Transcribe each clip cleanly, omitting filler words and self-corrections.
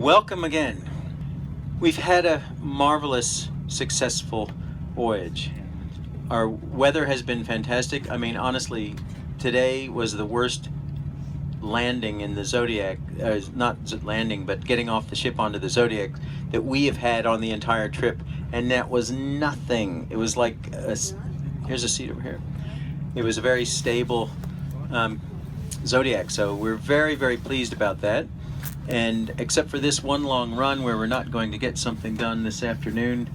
Welcome again. We've had a marvelous, successful voyage. Our weather has been fantastic. I mean, honestly, today was the worst landing in the Zodiac, not landing, but getting off the ship onto the Zodiac that we have had on the entire trip, and that was nothing. It was like, here's a seat over here. It was a very stable Zodiac, so we're very, very pleased about that. And except for this one long run where we're not going to get something done this afternoon,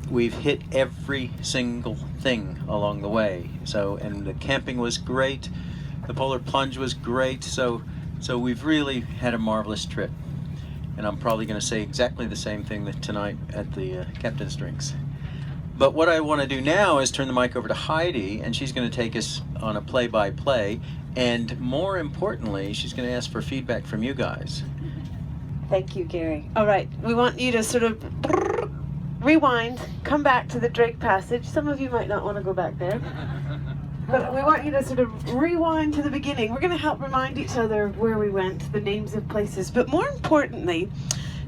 we've hit every single thing along the way. So, and the camping was great, the polar plunge was great, so we've really had a marvelous trip. And I'm probably going to say exactly the same thing tonight at the captain's drinks. But what I want to do now is turn the mic over to Heidi, and she's going to take us on a play-by-play, and more importantly, she's going to ask for feedback from you guys. Thank you, Gary. All right, we want you to sort of rewind, come back to the Drake Passage. Some of you might not want to go back there, but we want you to sort of rewind to the beginning. We're going to help remind each other where we went, the names of places, but more importantly,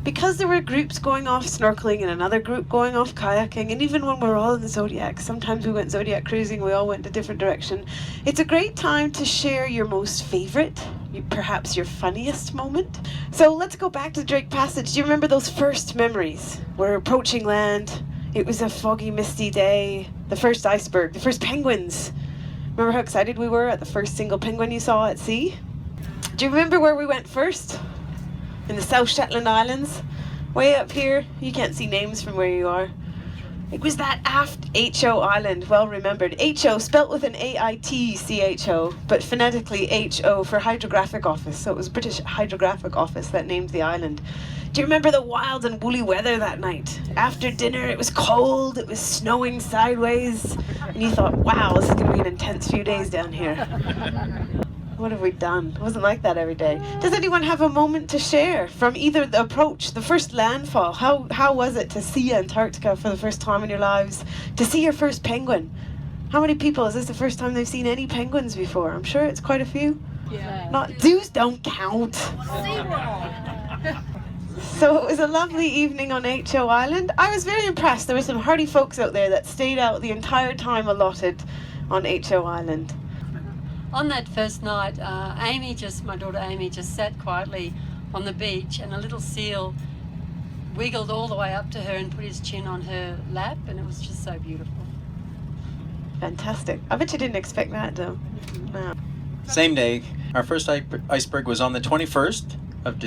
because there were groups going off snorkeling and another group going off kayaking, and even when we're all in the Zodiac, sometimes we went Zodiac cruising, we all went a different direction. It's a great time to share your most favorite, perhaps your funniest moment. So let's go back to Drake Passage. Do you remember those first memories? We're approaching land. It was a foggy, misty day. The first iceberg, the first penguins. Remember how excited we were at the first single penguin you saw at sea? Do you remember where we went first? In the South Shetland Islands, way up here. You can't see names from where you are. It was that aft H-O island, well remembered. H-O spelt with an A-I-T-C-H-O, but phonetically H-O for Hydrographic Office. So it was British Hydrographic Office that named the island. Do you remember the wild and woolly weather that night? After dinner, it was cold, it was snowing sideways, and you thought, wow, this is going to be an intense few days down here. What have we done? It wasn't like that every day. Does anyone have a moment to share from either the approach, the first landfall? How was it to see Antarctica for the first time in your lives? To see your first penguin? How many people, is this the first time they've seen any penguins before? I'm sure it's quite a few. Yeah. Not, zoos don't count. So it was a lovely evening on H.O. Island. I was very impressed. There were some hardy folks out there that stayed out the entire time allotted on H.O. Island. On that first night, my daughter Amy just sat quietly on the beach, and a little seal wiggled all the way up to her and put his chin on her lap, and it was just so beautiful. Fantastic. I bet you didn't expect that, though. No. Same day, our first iceberg was on the 21st of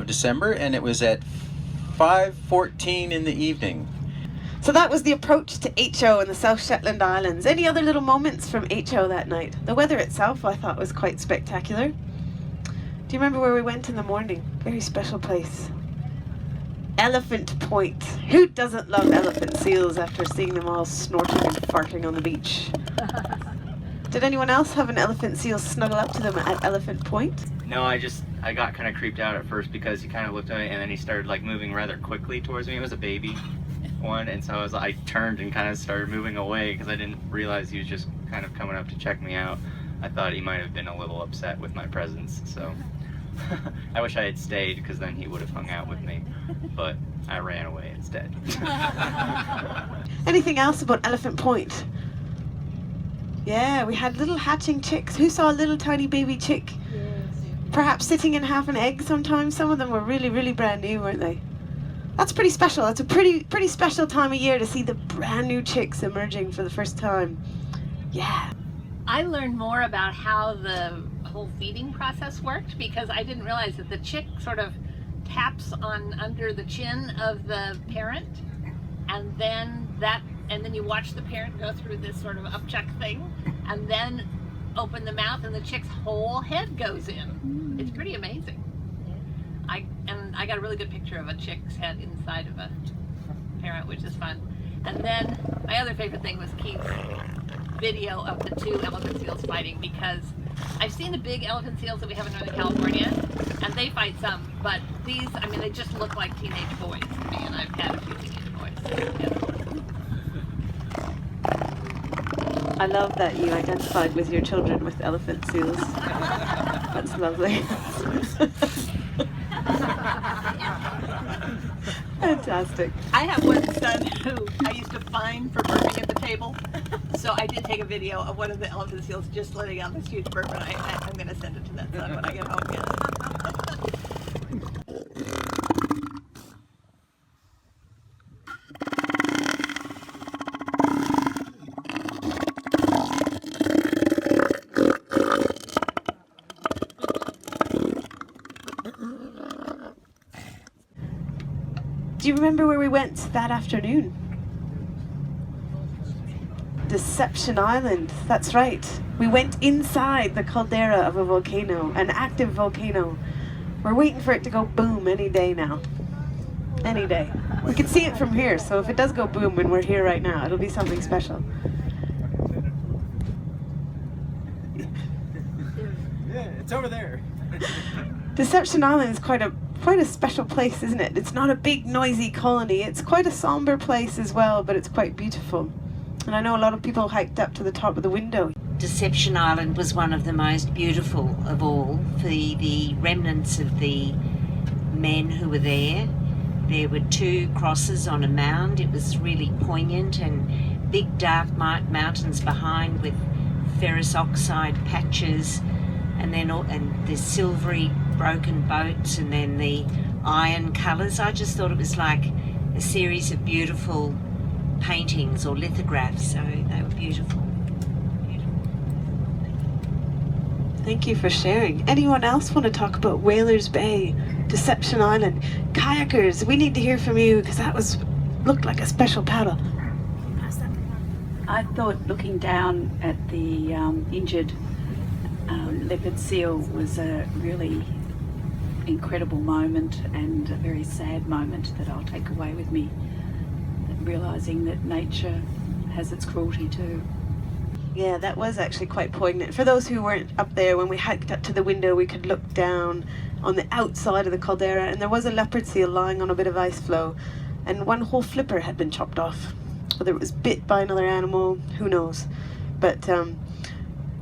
December, and it was at 5:14 in the evening. So that was the approach to H.O. in the South Shetland Islands. Any other little moments from H.O. that night? The weather itself I thought was quite spectacular. Do you remember where we went in the morning? Very special place. Elephant Point. Who doesn't love elephant seals after seeing them all snorting and farting on the beach? Did anyone else have an elephant seal snuggle up to them at Elephant Point? No, I got kind of creeped out at first because he kind of looked at me and then he started like moving rather quickly towards me. It was a baby one, and so I turned and kind of started moving away because I didn't realize he was just kind of coming up to check me out. I thought he might have been a little upset with my presence, so I wish I had stayed because then he would have hung out with me, but I ran away instead. Anything else about Elephant Point? Yeah, we had little hatching chicks. Who saw a little tiny baby chick? Yes. Perhaps sitting in half an egg sometimes. Some of them were really, really brand new, weren't they? That's pretty special. That's a pretty special time of year to see the brand new chicks emerging for the first time. Yeah. I learned more about how the whole feeding process worked because I didn't realize that the chick sort of taps on under the chin of the parent, and then you watch the parent go through this sort of upchuck thing, and then open the mouth, and the chick's whole head goes in. It's pretty amazing. I got a really good picture of a chick's head inside of a parent, which is fun. And then my other favorite thing was Keith's video of the two elephant seals fighting, because I've seen the big elephant seals that we have in Northern California, and they fight some, but these, I mean, they just look like teenage boys to me, and I've had a few teenage boys. Yeah. I love that you identified with your children with elephant seals. That's lovely. Fantastic. I have one son who I used to fine for burping at the table. So I did take a video of one of the elephant seals just letting out this huge burp, and I'm going to send it to that son when I get home again. Do you remember where we went that afternoon? Deception Island, that's right. We went inside the caldera of a volcano, an active volcano. We're waiting for it to go boom any day now. Any day. We can see it from here, so if it does go boom when we're here right now, it'll be something special. Yeah, it's over there. Deception Island is quite a special place, isn't it? It's not a big noisy colony. It's quite a somber place as well, but it's quite beautiful. And I know a lot of people hiked up to the top of the window. Deception Island was one of the most beautiful of all. For the remnants of the men who were there. There were 2 crosses on a mound. It was really poignant, and big dark mountains behind with ferrous oxide patches, and then and the silvery broken boats, and then the iron colours. I just thought it was like a series of beautiful paintings or lithographs, so they were beautiful. Thank you for sharing. Anyone else want to talk about Whalers Bay, Deception Island? Kayakers, we need to hear from you because that looked like a special paddle. I thought looking down at the injured leopard seal was a really incredible moment, and a very sad moment that I'll take away with me, realising that nature has its cruelty too. Yeah, that was actually quite poignant. For those who weren't up there, when we hiked up to the window, we could look down on the outside of the caldera, and there was a leopard seal lying on a bit of ice floe, and one whole flipper had been chopped off. Whether it was bit by another animal, who knows? But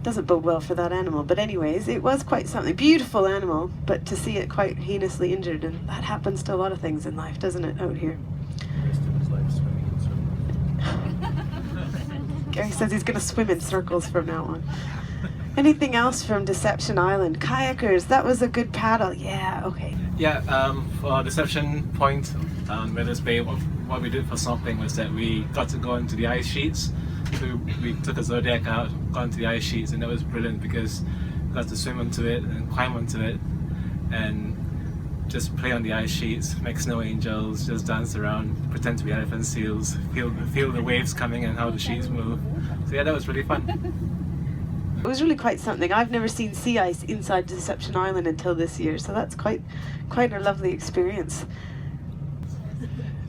doesn't bode well for that animal. But anyways, it was quite something. Beautiful animal, but to see it quite heinously injured, and that happens to a lot of things in life, doesn't it, out here? Gary says he's going to swim in circles from now on. Anything else from Deception Island? Kayakers, that was a good paddle. Yeah, okay. Yeah, for Deception Point on Whalers Bay, what we did for something was that we got to go into the ice sheets. So we took a Zodiac out, got into the ice sheets, and that was brilliant because we got to swim onto it and climb onto it and just play on the ice sheets, make snow angels, just dance around, pretend to be elephant seals, feel the waves coming and how the sheets move. So yeah, that was really fun. It was really quite something. I've never seen sea ice inside Deception Island until this year, so that's quite a lovely experience.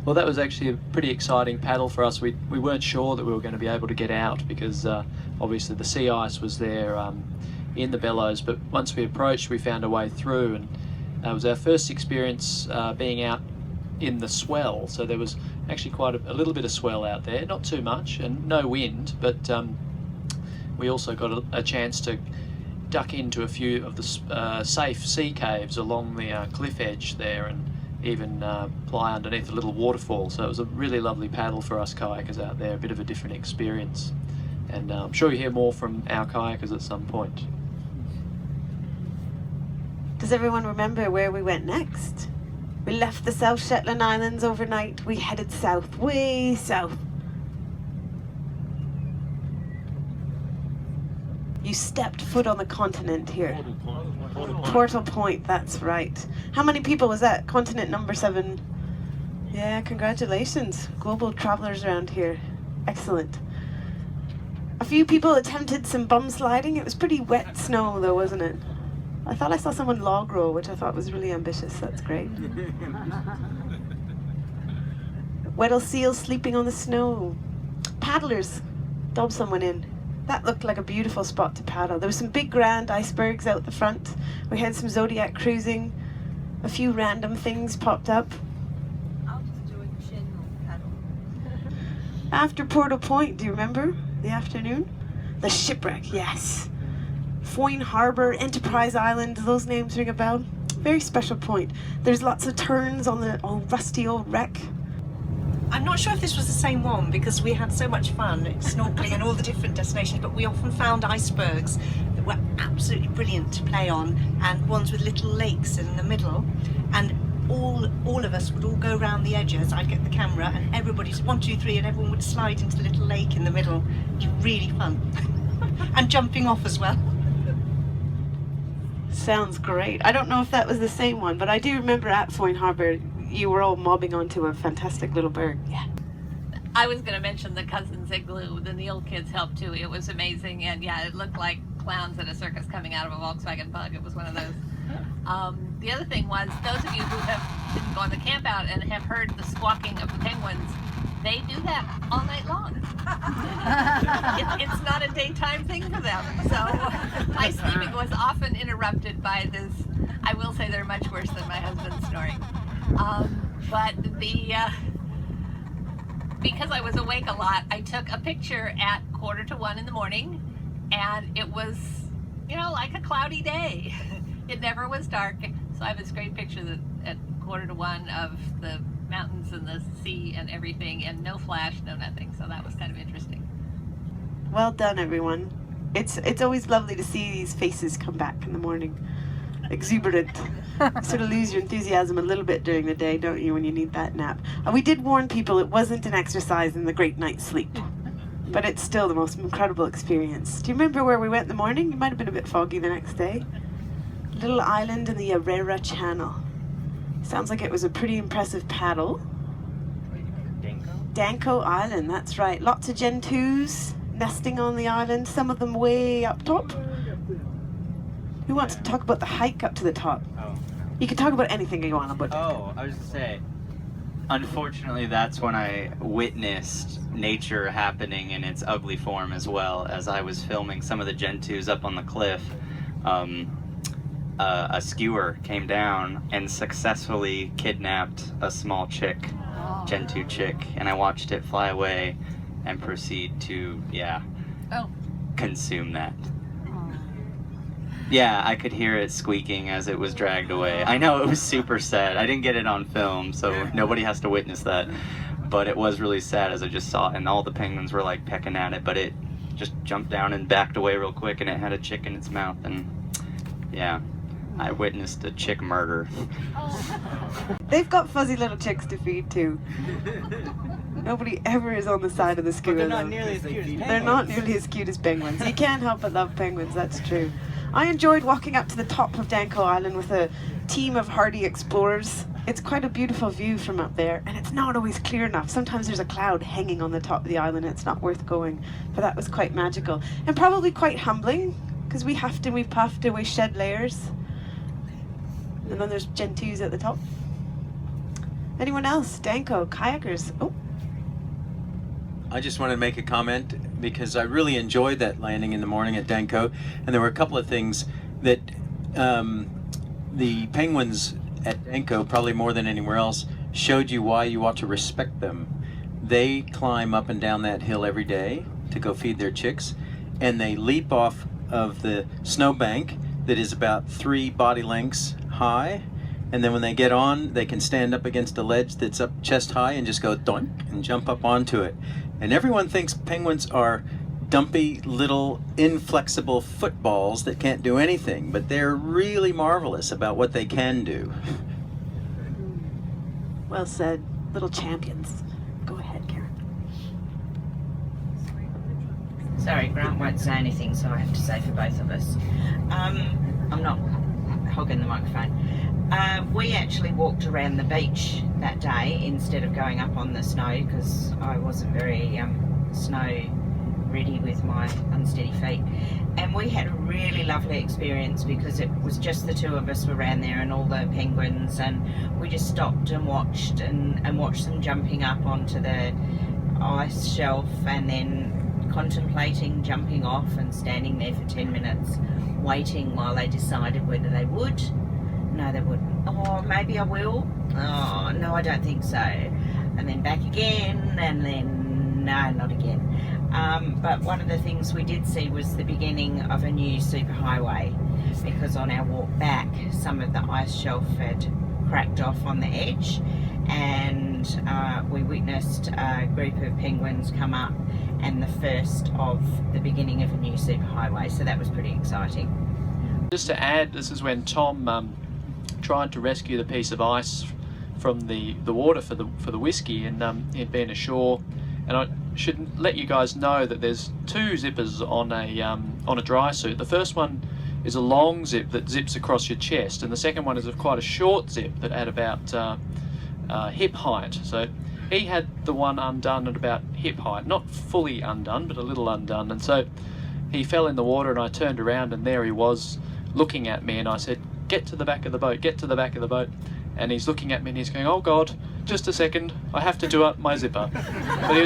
Well, that was actually a pretty exciting paddle for us. We weren't sure that we were going to be able to get out because obviously the sea ice was there in the bellows, but once we approached we found a way through, and it was our first experience being out in the swell, so there was actually quite a little bit of swell out there, not too much, and no wind, but we also got a chance to duck into a few of the safe sea caves along the cliff edge there, and even ply underneath a little waterfall. So it was a really lovely paddle for us kayakers out there, a bit of a different experience, and I'm sure you hear more from our kayakers at some point. Does everyone remember where we went next? We left the South Shetland Islands overnight. We headed south, way south. You stepped foot on the continent here. Portal Point, that's right. How many people was that? Continent number 7. Yeah, congratulations. Global travelers around here. Excellent. A few people attempted some bum sliding. It was pretty wet snow though, wasn't it? I thought I saw someone log roll, which I thought was really ambitious. That's great. Weddell seals sleeping on the snow. Paddlers dob someone in. That looked like a beautiful spot to paddle. There were some big grand icebergs out the front. We had some Zodiac cruising. A few random things popped up. I'll just do a general paddle. After Portal Point, do you remember the afternoon? The shipwreck, yes. Foyne Harbour, Enterprise Island, do those names ring a bell? Very special point. There's lots of turns on the old rusty old wreck. I'm not sure if this was the same one because we had so much fun snorkeling in all the different destinations, but we often found icebergs that were absolutely brilliant to play on, and ones with little lakes in the middle, and all of us would all go around the edges. I'd get the camera and everybody's 1, 2, 3 and everyone would slide into the little lake in the middle. It was really fun. And jumping off as well. Sounds great. I don't know if that was the same one, but I do remember at Foyne Harbour you were all mobbing onto a fantastic little berg. Yeah. I was going to mention the Cousins Igloo. The Neil kids helped too. It was amazing, and yeah, it looked like clowns at a circus coming out of a Volkswagen Bug. It was one of those. The other thing was, those of you who have been going to camp out and have heard the squawking of the penguins, they do that all night long. It's not a daytime thing for them. So my sleeping was often interrupted by this. I will say they're much worse than my husband's snoring. But because I was awake a lot, I took a picture at 1:45 in the morning, and it was, like a cloudy day. It never was dark, so I have this great picture that at 1:45 of the mountains and the sea and everything, and no flash, no nothing. So that was kind of interesting. Well done, everyone. It's always lovely to see these faces come back in the morning. Exuberant. Sort of lose your enthusiasm a little bit during the day, don't you, when you need that nap. We did warn people it wasn't an exercise in the great night's sleep, but it's still the most incredible experience. Do you remember where we went in the morning? It might have been a bit foggy the next day. Little island in the Arera Channel. Sounds like it was a pretty impressive paddle. Danko Island, that's right. Lots of Gentoos nesting on the island, some of them way up top. Who wants to talk about the hike up to the top? Oh. You can talk about anything you want about. Oh, I was going to say, unfortunately, that's when I witnessed nature happening in its ugly form as well. As I was filming some of the Gentoos up on the cliff, a skewer came down and successfully kidnapped a small chick, Gentoo chick, and I watched it fly away and proceed to, consume that. Yeah, I could hear it squeaking as it was dragged away. I know, it was super sad. I didn't get it on film, so nobody has to witness that. But it was really sad as I just saw it, and all the penguins were like pecking at it, but it just jumped down and backed away real quick, and it had a chick in its mouth, and yeah, I witnessed a chick murder. They've got fuzzy little chicks to feed too. Nobody ever is on the side of the skua. They're not nearly as cute as penguins. They're not nearly as cute as penguins. You can't help but love penguins, that's true. I enjoyed walking up to the top of Danko Island with a team of hardy explorers. It's quite a beautiful view from up there, and it's not always clear enough. Sometimes there's a cloud hanging on the top of the island and it's not worth going, but that was quite magical. And probably quite humbling, because we huffed and we puffed and we shed layers. And then there's Gentoos at the top. Anyone else? Danko, kayakers? Oh. I just wanted to make a comment because I really enjoyed that landing in the morning at Danko, and there were a couple of things that the penguins at Danko, probably more than anywhere else, showed you why you ought to respect them. They climb up and down that hill every day to go feed their chicks, and they leap off of the snowbank that is about 3 body lengths high, and then when they get on, they can stand up against a ledge that's up chest high and just go doink and jump up onto it. And everyone thinks penguins are dumpy little inflexible footballs that can't do anything, but they're really marvelous about what they can do. Well said. Little champions. Go ahead, Karen. Sorry, Grant won't say anything, so I have to say for both of us. I'm not hogging the microphone. We actually walked around the beach that day instead of going up on the snow because I wasn't very snow ready with my unsteady feet. And we had a really lovely experience because it was just the two of us around there and all the penguins, and we just stopped and watched them jumping up onto the ice shelf and then contemplating jumping off and standing there for 10 minutes waiting while they decided whether they would. No, they wouldn't. Oh, maybe I will. Oh, no, I don't think so. And then back again, and then no, not again. But one of the things we did see was the beginning of a new superhighway, because on our walk back, some of the ice shelf had cracked off on the edge, and we witnessed a group of penguins come up, and the first of the beginning of a new superhighway. So that was pretty exciting. Just to add, this is when Tom tried to rescue the piece of ice from the water for the whiskey, and he'd been ashore. And I should let you guys know that there's two zippers on a dry suit. The first one is a long zip that zips across your chest, and the second one is quite a short zip that had about hip height. So he had the one undone at about hip height, not fully undone, but a little undone. And so he fell in the water, and I turned around, and there he was looking at me, and I said, "Get to the back of the boat, get to the back of the boat." And he's looking at me and he's going, "Oh God, just a second, I have to do up my zipper." But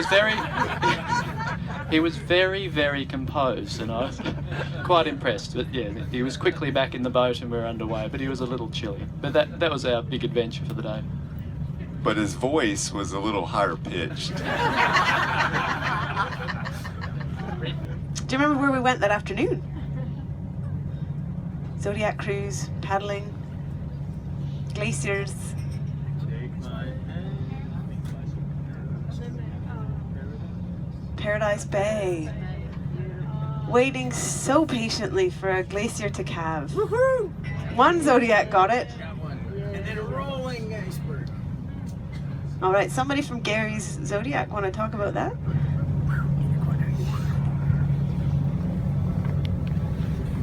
he was very composed, and I was quite impressed. But yeah, he was quickly back in the boat and we were underway, but he was a little chilly. But that was our big adventure for the day. But his voice was a little higher pitched. Do you remember where we went that afternoon? Zodiac cruise, paddling, glaciers. Paradise Bay. Waiting so patiently for a glacier to calve. Woohoo! One Zodiac got it. And then a rolling iceberg. All right, somebody from Gary's Zodiac want to talk about that?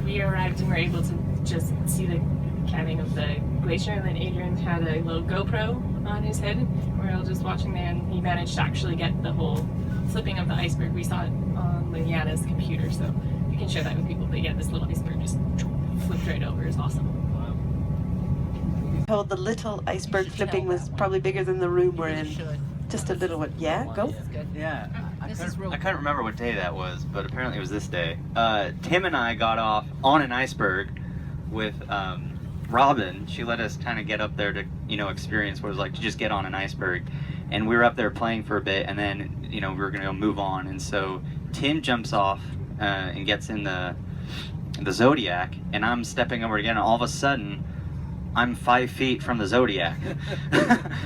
We arrived and were able to just see the calving of the glacier, and then Adrian had a little GoPro on his head. We were all just watching there, and he managed to actually get the whole flipping of the iceberg. We saw it on Liliana's computer, so we can share that with people. But yeah, this little iceberg just flipped right over. It's awesome. Told the little iceberg flipping was probably bigger than the room we're in. Just a little one. Yeah, go. Yeah, I couldn't remember what day that was, but apparently it was this day. Tim and I got off on an iceberg with Robin. She let us kind of get up there to, experience what it was like to just get on an iceberg. And we were up there playing for a bit, and then, we were going to move on. And so Tim jumps off and gets in the Zodiac, and I'm stepping over again, and all of a sudden, I'm 5 feet from the Zodiac.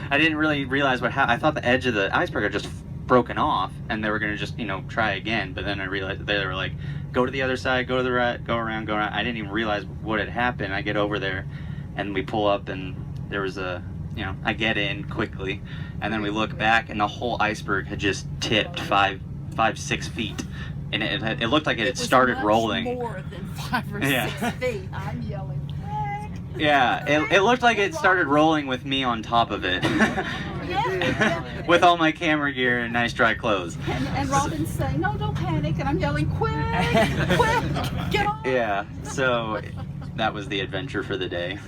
I didn't really realize what happened. I thought the edge of the iceberg had just broken off, and they were going to just, try again. But then I realized they were like, go to the other side, go to the right, go around, go around. I didn't even realize what had happened. I get over there, and we pull up, and there was I get in quickly, and then we look back, and the whole iceberg had just tipped 6 feet. And it looked like it had started rolling. More than 5 or 6 feet. I'm yelling. Yeah, it looked like it started rolling with me on top of it. With all my camera gear and nice dry clothes. And Robin's saying, "No, don't panic," and I'm yelling, "Quick, get on!" Yeah, so that was the adventure for the day.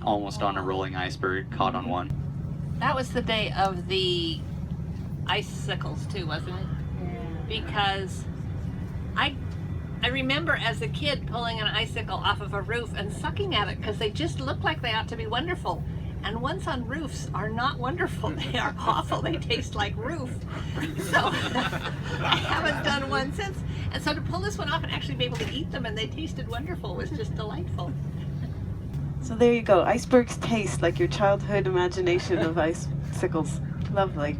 Almost on a rolling iceberg, caught on one. That was the day of the icicles too, wasn't it? Because I remember as a kid pulling an icicle off of a roof and sucking at it because they just look like they ought to be wonderful. And ones on roofs are not wonderful. They are awful. They taste like roof. So I haven't done one since. And so to pull this one off and actually be able to eat them and they tasted wonderful was just delightful. So there you go. Icebergs taste like your childhood imagination of icicles. Lovely.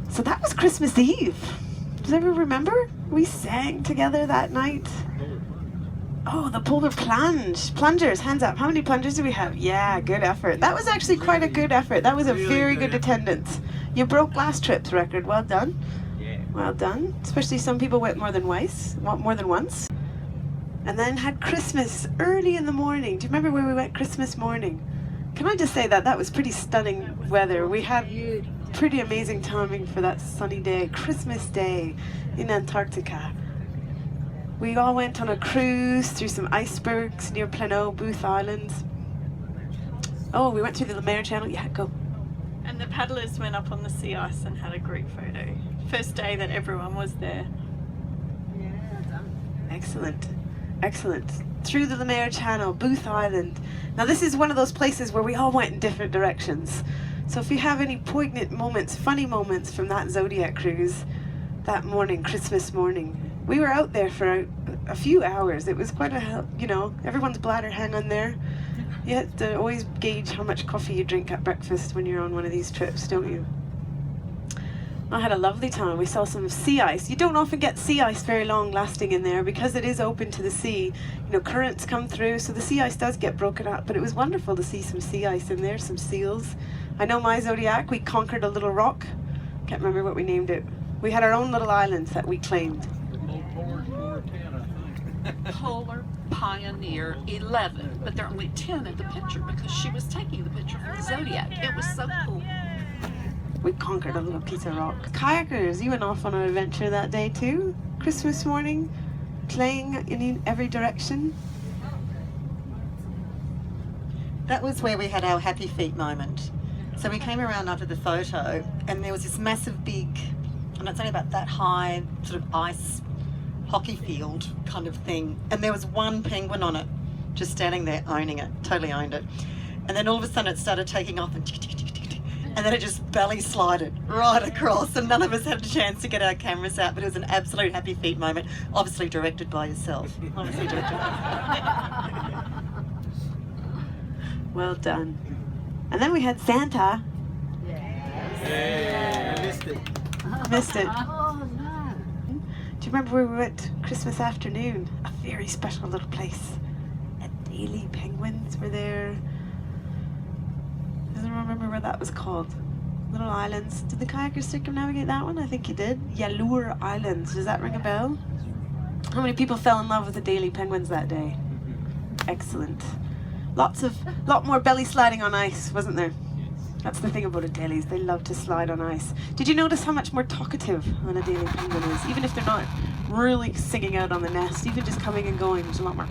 So that was Christmas Eve. Does everyone remember? We sang together that night. Oh, the polar plunge. Plungers, hands up. How many plungers do we have? Yeah, good effort. That was actually quite a good effort. That was a very good attendance. You broke last trip's record. Well done. Yeah. Well done. Especially some people went more than once. And then had Christmas early in the morning. Do you remember where we went Christmas morning? Can I just say that was pretty stunning weather. We had pretty amazing timing for that sunny day, Christmas Day in Antarctica. We all went on a cruise through some icebergs near Palo, Booth Islands. Oh, we went through the Lemaire Channel. Yeah, go. And the paddlers went up on the sea ice and had a group photo. First day that everyone was there. Excellent. Excellent. Through the Lemaire Channel, Booth Island. Now this is one of those places where we all went in different directions. So if you have any poignant moments, funny moments from that Zodiac cruise, that morning, Christmas morning. We were out there for a few hours. It was quite everyone's bladder hang on there. You have to always gauge how much coffee you drink at breakfast when you're on one of these trips, don't you? I had a lovely time. We saw some sea ice. You don't often get sea ice very long lasting in there because it is open to the sea. Currents come through, so the sea ice does get broken up, but it was wonderful to see some sea ice in there, some seals. I know my Zodiac, we conquered a little rock. Can't remember what we named it. We had our own little islands that we claimed. Polar Pioneer 11, but there are only 10 in the picture because she was taking the picture from the Zodiac. It was so cool. We conquered a little piece of rock. Kayakers, you went off on an adventure that day too? Christmas morning, playing in every direction? That was where we had our happy feet moment. So we came around after the photo and there was this massive big, and it's only about that high, sort of ice hockey field kind of thing, and there was one penguin on it just standing there owning it, totally owned it. And then all of a sudden it started taking off and then it just belly slided right across, and none of us had a chance to get our cameras out, but it was an absolute happy feet moment, obviously directed by yourself. Obviously directed. Well done. And then we had Santa. Yeah. I missed it. Missed it. Oh, no. Do you remember where we went Christmas afternoon? A very special little place. Adelie penguins were there. Doesn't remember what that was called. Little islands. Did the kayakers circumnavigate that one? I think you did. Yalur Islands. Does that ring a bell? How many people fell in love with the Adelie penguins that day? Excellent. Lot more belly sliding on ice, wasn't there? That's the thing about Adelies. They love to slide on ice. Did you notice how much more talkative an Adelie penguin is? Even if they're not really singing out on the nest, even just coming and going, there's a lot more.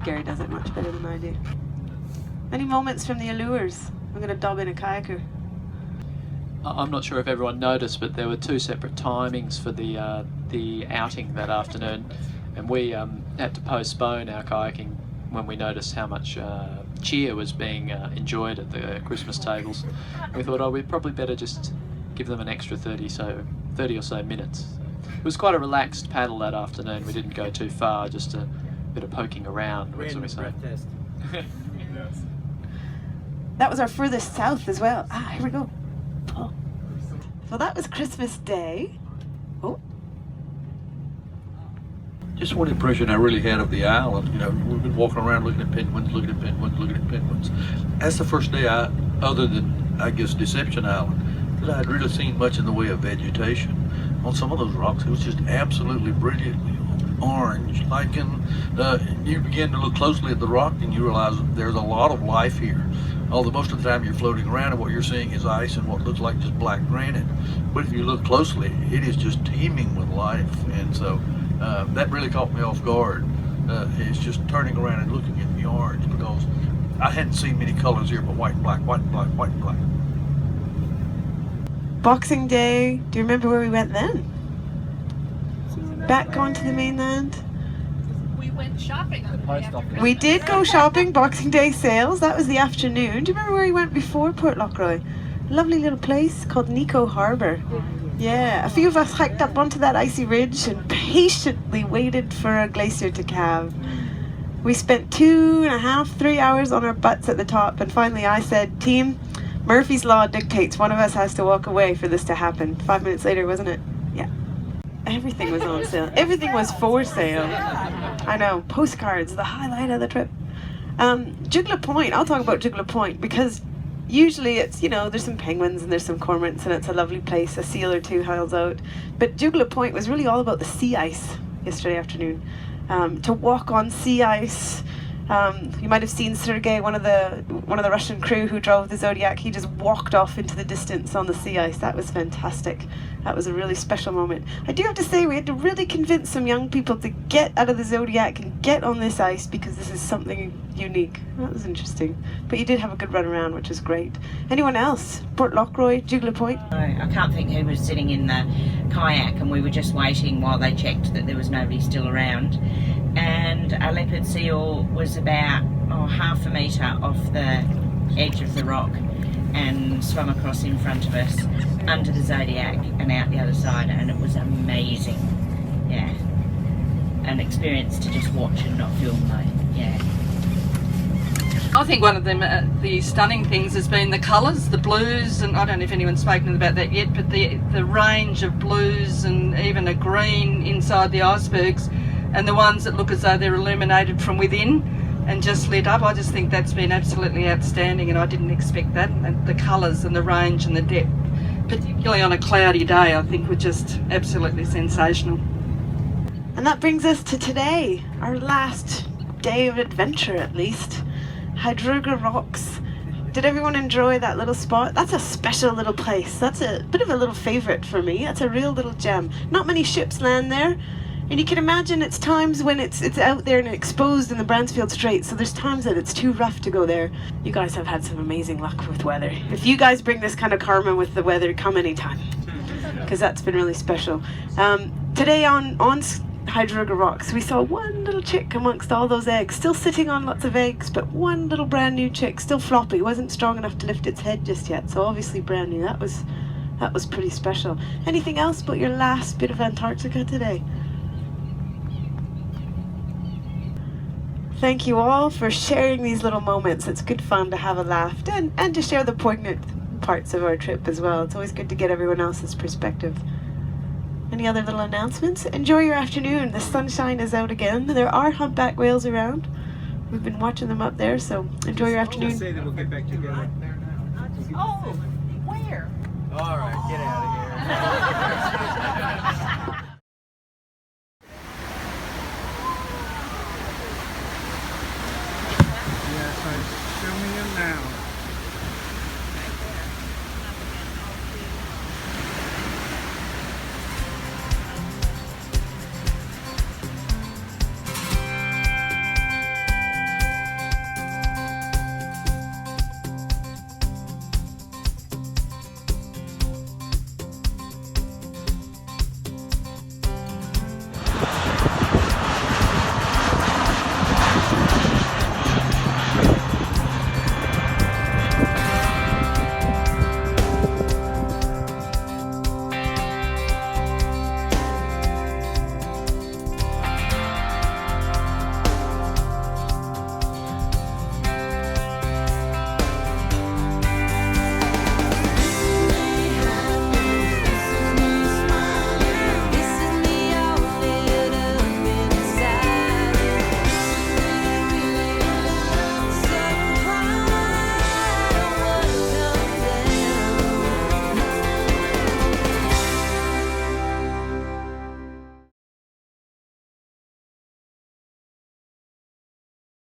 Gary does it much better than I do. Any moments from the Allures? I'm going to dob in a kayaker. I'm not sure if everyone noticed, but there were two separate timings for the outing that afternoon, and we had to postpone our kayaking when we noticed how much cheer was being enjoyed at the Christmas tables. We thought, we'd probably better just give them an extra 30 or so minutes. It was quite a relaxed paddle that afternoon. We didn't go too far, just a bit of poking around, as we say. That was our furthest south as well. Here we go. Oh. So that was Christmas Day. Oh. Just one impression I really had of the island, we've been walking around looking at penguins. That's the first day other than, I guess, Deception Island, that I'd really seen much in the way of vegetation. On some of those rocks, it was just absolutely brilliantly orange. You begin to look closely at the rock and you realize there's a lot of life here. Although most of the time you're floating around and what you're seeing is ice and what looks like just black granite. But if you look closely, it is just teeming with life. And so that really caught me off guard. It's just turning around and looking at the orange, because I hadn't seen many colors here but white and black, white and black, white and black. Boxing Day, do you remember where we went then? Back onto the mainland? We went shopping. We did go shopping, Boxing Day sales. That was the afternoon. Do you remember where we went before Port Lockroy? Lovely little place called Nico Harbour. Yeah, a few of us hiked up onto that icy ridge and patiently waited for a glacier to calve. We spent 2.5, 3 hours on our butts at the top, and finally I said, team, Murphy's Law dictates one of us has to walk away for this to happen. 5 minutes later, wasn't it? Yeah. Everything was on sale. Everything was for sale. I know, postcards, the highlight of the trip. Jugla Point, I'll talk about Jugla Point, because usually it's, there's some penguins and there's some cormorants and it's a lovely place, a seal or two hides out. But Jugla Point was really all about the sea ice yesterday afternoon. To walk on sea ice. You might have seen Sergei, one of the Russian crew who drove the Zodiac. He just walked off into the distance on the sea ice. That was fantastic. That was a really special moment. I do have to say, we had to really convince some young people to get out of the Zodiac and get on this ice, because this is something unique. That was interesting. But you did have a good run around, which was great. Anyone else? Port Lockroy, Jugla Point? I can't think who was sitting in the kayak, and we were just waiting while they checked that there was nobody still around. And a leopard seal was about half a metre off the edge of the rock, and swam across in front of us under the Zodiac and out the other side, and it was amazing. Yeah, an experience to just watch and not film though. Yeah. I think one of the stunning things has been the colours, the blues, and I don't know if anyone's spoken about that yet, but the range of blues and even a green inside the icebergs, and the ones that look as though they're illuminated from within and just lit up. I just think that's been absolutely outstanding, and I didn't expect that. And the colours and the range and the depth, particularly on a cloudy day, I think were just absolutely sensational. And that brings us to today, our last day of adventure at least. Hydruga Rocks. Did everyone enjoy that little spot? That's a special little place. That's a bit of a little favourite for me. That's a real little gem. Not many ships land there. And you can imagine it's times when it's out there and exposed in the Bransfield Strait, so there's times that it's too rough to go there. You guys have had some amazing luck with weather. If you guys bring this kind of karma with the weather, come anytime, because that's been really special. Today on Hydruga Rocks, we saw one little chick amongst all those eggs, still sitting on lots of eggs, but one little brand new chick, still floppy, wasn't strong enough to lift its head just yet, so obviously brand new. That was pretty special. Anything else about your last bit of Antarctica today? Thank you all for sharing these little moments. It's good fun to have a laugh and to share the poignant parts of our trip as well. It's always good to get everyone else's perspective. Any other little announcements? Enjoy your afternoon. The sunshine is out again. There are humpback whales around. We've been watching them up there, so enjoy your afternoon. Say that we'll get back together. Oh.